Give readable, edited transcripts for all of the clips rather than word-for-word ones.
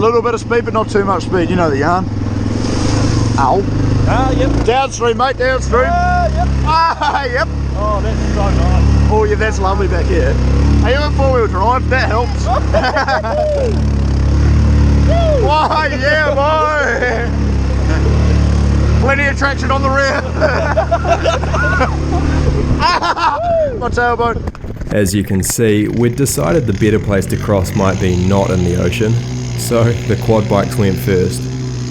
little bit of speed, but not too much speed. You know the yarn. Ow. Ah, yep. Downstream, mate, downstream. Yep. Ah, yep. Oh, that's so nice. Oh, yeah, that's lovely back here. Hey, you have four-wheel drive, that helps. Why, yeah, boy. Plenty of traction on the rear. My tailbone. As you can see, we'd decided the better place to cross might be not in the ocean, so the quad bikes went first.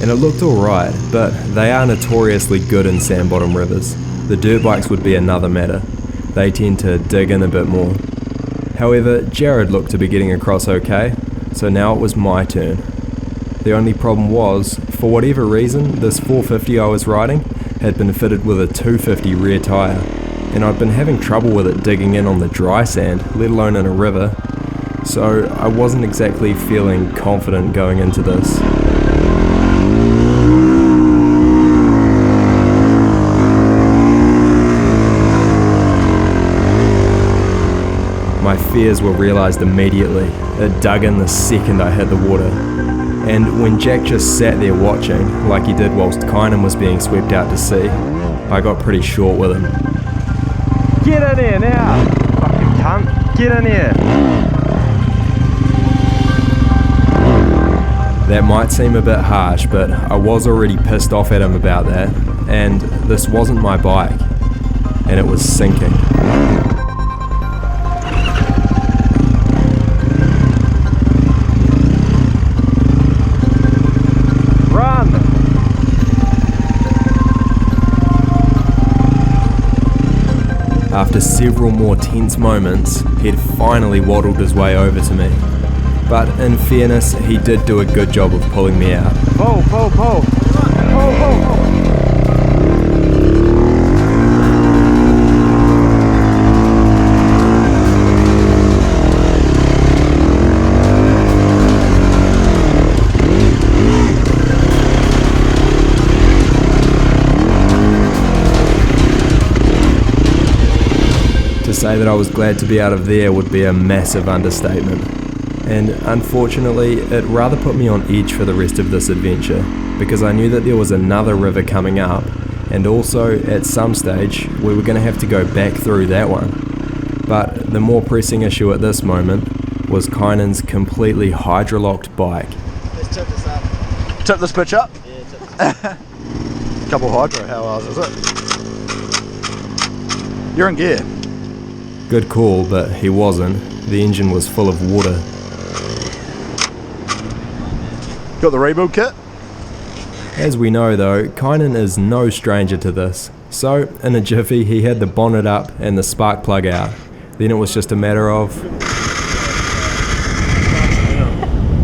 And it looked alright, but they are notoriously good in sand bottom rivers. The dirt bikes would be another matter. They tend to dig in a bit more. However, Jarod looked to be getting across okay, so now it was my turn. The only problem was, for whatever reason, this 450 I was riding had been fitted with a 250 rear tyre, and I'd been having trouble with it digging in on the dry sand, let alone in a river, so I wasn't exactly feeling confident going into this. My fears were realised immediately. It dug in the second I hit the water. And when Jack just sat there watching, like he did whilst Kynan was being swept out to sea, I got pretty short with him. Get in here now! Fucking cunt, get in here! That might seem a bit harsh, but I was already pissed off at him about that, and this wasn't my bike, and it was sinking. After several more tense moments, he'd finally waddled his way over to me. But in fairness, he did do a good job of pulling me out. Pull, pull, pull! Pull, pull, pull! To say that I was glad to be out of there would be a massive understatement. And unfortunately, it rather put me on edge for the rest of this adventure, because I knew that there was another river coming up, and also, at some stage, we were going to have to go back through that one. But the more pressing issue at this moment was Kynan's completely hydrolocked bike. Let's tip this up. Tip this bitch up? Yeah, tip this up. Couple hydro, how ours is it? You're in gear. Good call, but he wasn't. The engine was full of water. Got the rebuild kit? As we know though, Kynan is no stranger to this. So, in a jiffy, he had the bonnet up and the spark plug out. Then it was just a matter of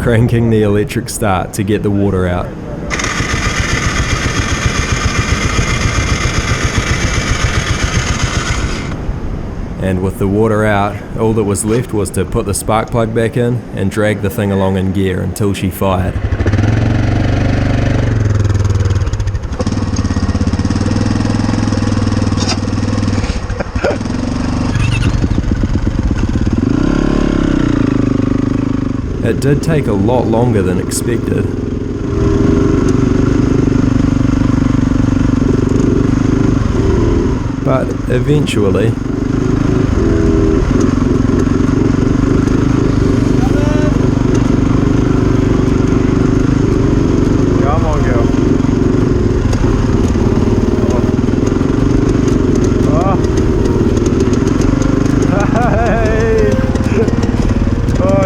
cranking the electric start to get the water out. And with the water out, all that was left was to put the spark plug back in and drag the thing along in gear until she fired. It did take a lot longer than expected. But eventually,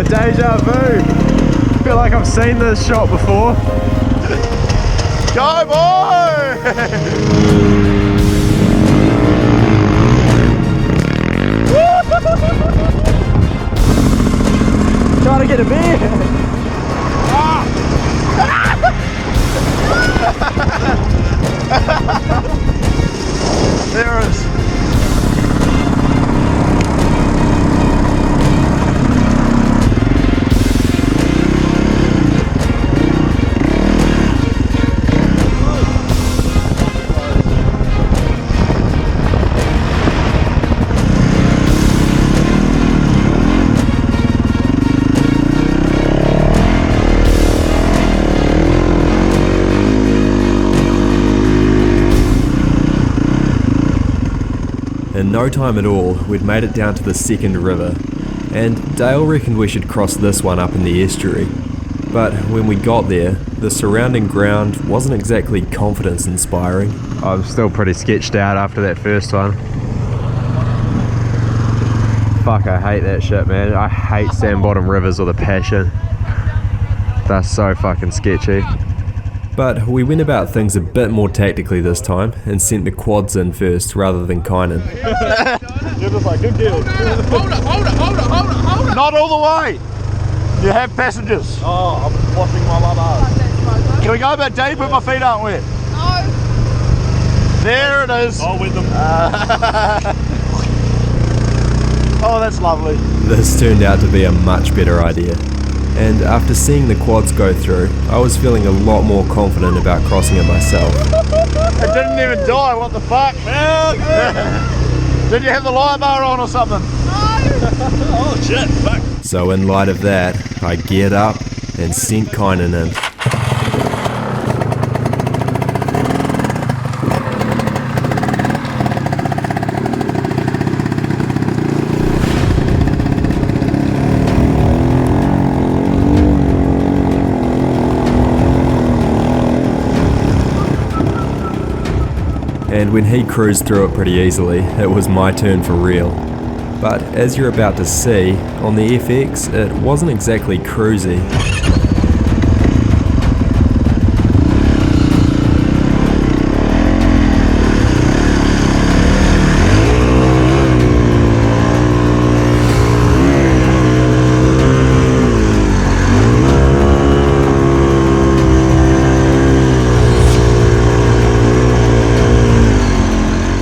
deja vu. I feel like I've seen this shot before. Go boy! Trying to get a beer. There it is. In no time at all, we'd made it down to the second river, and Dale reckoned we should cross this one up in the estuary. But when we got there, the surrounding ground wasn't exactly confidence-inspiring. I'm still pretty sketched out after that first one. Fuck, I hate that shit, man. I hate sand bottom rivers with a passion. They're so fucking sketchy. But we went about things a bit more tactically this time and sent the quads in first rather than Kynan. You're just like, good deal. Hold it. Not all the way. You have passengers. Oh, I'm washing my mum. Can we go a bit deep but my feet aren't wet? No. There it is. I'll wet them. Oh, that's lovely. This turned out to be a much better idea. And after seeing the quads go through, I was feeling a lot more confident about crossing it myself. It didn't even die, what the fuck? Did you have the light bar on or something? Oh shit, fuck. So in light of that, I geared up and sent Kynan in. And when he cruised through it pretty easily, it was my turn for real. But as you're about to see, on the FX it wasn't exactly cruisy.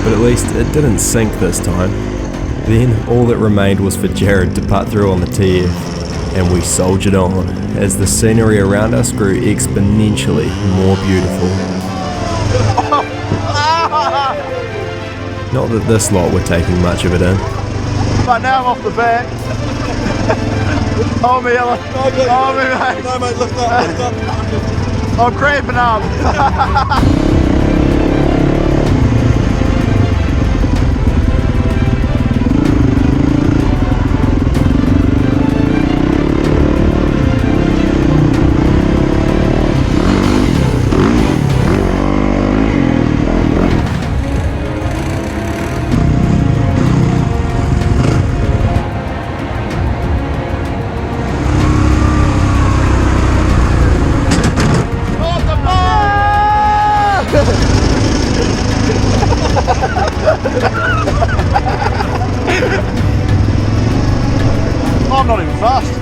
But at least it didn't sink this time. Then all that remained was for Jarod to putt through on the TF, and we soldiered on as the scenery around us grew exponentially more beautiful. Not that this lot were taking much of it in. But now I'm off the back. Hold me, Ella. Hold me, mate. No, mate, lift up. I'm cramping up. I'm not even fast.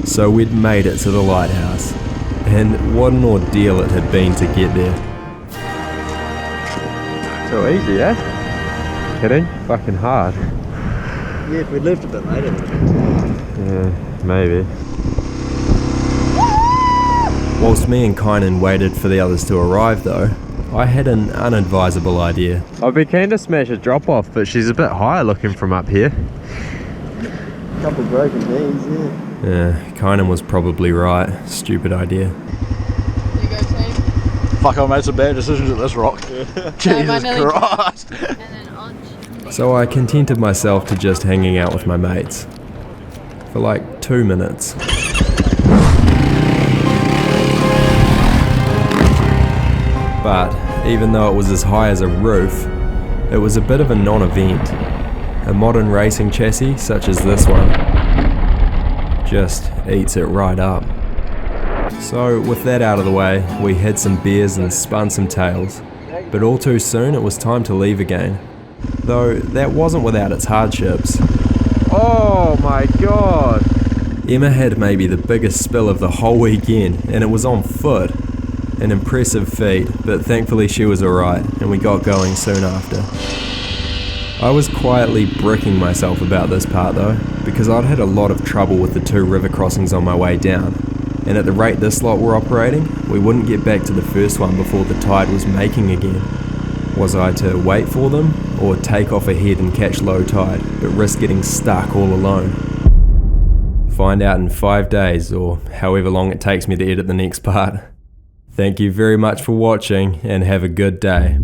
So we'd made it to the lighthouse, and what an ordeal it had been to get there. So easy, eh? Kidding? Fucking hard. Yeah, if we lived a bit later. Yeah, maybe. Whilst me and Kynan waited for the others to arrive though, I had an unadvisable idea. I'd be keen to smash a drop off, but she's a bit higher looking from up here. Couple broken knees, yeah. Yeah, Kynan was probably right. Stupid idea. There you go, team. Fuck, I made some bad decisions at this rock. Jesus Christ. And then on. So I contented myself to just hanging out with my mates. For like 2 minutes. But even though it was as high as a roof, it was a bit of a non-event. A modern racing chassis, such as this one, just eats it right up. So with that out of the way, we had some beers and spun some tails, but all too soon it was time to leave again. Though that wasn't without its hardships. Oh my god! Emma had maybe the biggest spill of the whole weekend, and it was on foot. An impressive feat, but thankfully she was alright, and we got going soon after. I was quietly bricking myself about this part though, because I'd had a lot of trouble with the 2 river crossings on my way down, and at the rate this lot were operating, we wouldn't get back to the first one before the tide was making again. Was I to wait for them, or take off ahead and catch low tide, but risk getting stuck all alone? Find out in 5 days, or however long it takes me to edit the next part. Thank you very much for watching, and have a good day.